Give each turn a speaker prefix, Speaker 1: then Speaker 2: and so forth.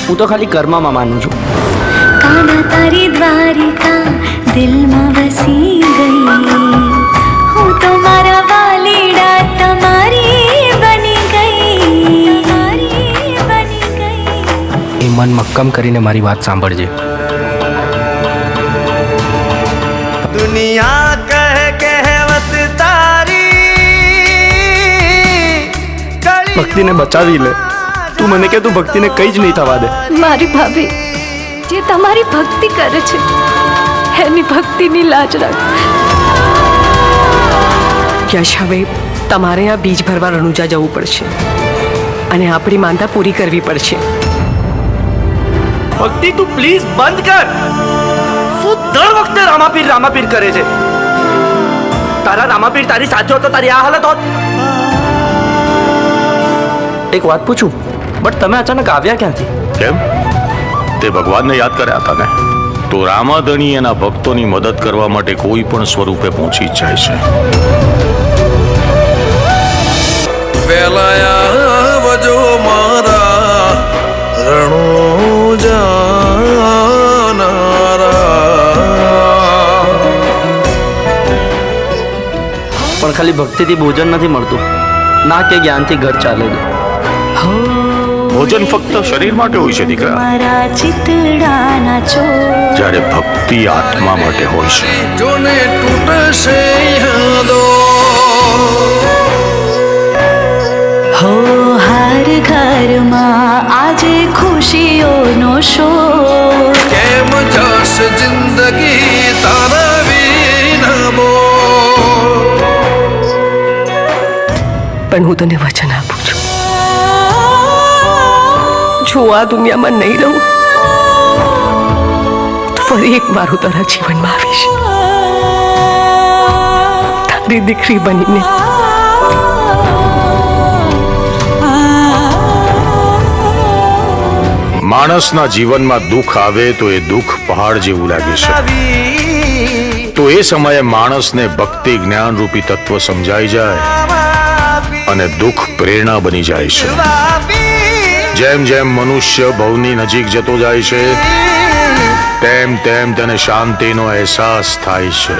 Speaker 1: હું તો ખાલી કર્મમાં માનું છું.
Speaker 2: કાના તારી દ્વારિકા દિલમાં વસી ગઈ, હું તો મારા વાલીડા તમારી બની ગઈ.
Speaker 3: એ મન મક્કમ કરીને મારી વાત સાંભળજે.
Speaker 4: દુનિયા કહે કહેવત તારી,
Speaker 1: ભક્તિને બચાવી લે. તું મને કે તું ભક્તિને કંઈ જ નહીં થવા દે.
Speaker 5: મારી ભાભી જે તમારી ભક્તિ કરે છે એની ભક્તિની લાજ રાખ.
Speaker 6: યશ, હવે તમારે આ બીજ ભરવા રણુજા જવું પડશે અને આપણી માંદા પૂરી કરવી પડશે.
Speaker 1: ભક્તિ તું પ્લીઝ બંધ કર. શું દર વખતે રામાપીર કરે છે? તારા રામાપીર તારી સાચો હતો તારી આ હાલત હોત. એક વાત પૂછું, બટ તમે અચાનક આવ્યા ક્યાંથી?
Speaker 7: કેમ? તે ભગવાનને યાદ કર્યા હતા ને? તો રામાધણી એના ભક્તોની મદદ કરવા માટે કોઈ પણ સ્વરૂપે પહોંચી જ જાય છે.
Speaker 4: વેલાયા વજો મારા રણુજાનારા.
Speaker 1: પણ ખાલી ભક્તિથી ભોજન નથી મળતું, ના કે જ્ઞાનથી ઘર ચાલે છે.
Speaker 7: ભોજન ફક્ત શરીર માટે હોય છે દીકરા,
Speaker 2: મારા ચિતડાના ચો
Speaker 7: જ્યારે ભક્તિ આત્મા માટે હોય છે.
Speaker 4: જોને તૂટશે યાદો,
Speaker 2: હો હર ઘરમાં આજે ખુશીઓનો શોર.
Speaker 4: કેમ જશે જિંદગી તારા વિના બોલ.
Speaker 6: પણ હું તને વચન આપું છું, જો આ દુનિયામાં નહીં રહું તો ફરી એક વાર હું તારા જીવનમાં આવીશ, તારી દીકરી બનીને.
Speaker 7: માણસના જીવનમાં દુઃખ આવે તો એ દુઃખ પહાડ જેવું લાગે છે. તો એ સમયે માણસને ભક્તિ જ્ઞાન રૂપી તત્વ સમજાઈ જાય અને દુઃખ પ્રેરણા બની જાય છે. જેમ જેમ મનુષ્ય ભવની નજીક જતો જાય છે તેમ તેમ તેને શાંતિનો અહેસાસ થાય છે.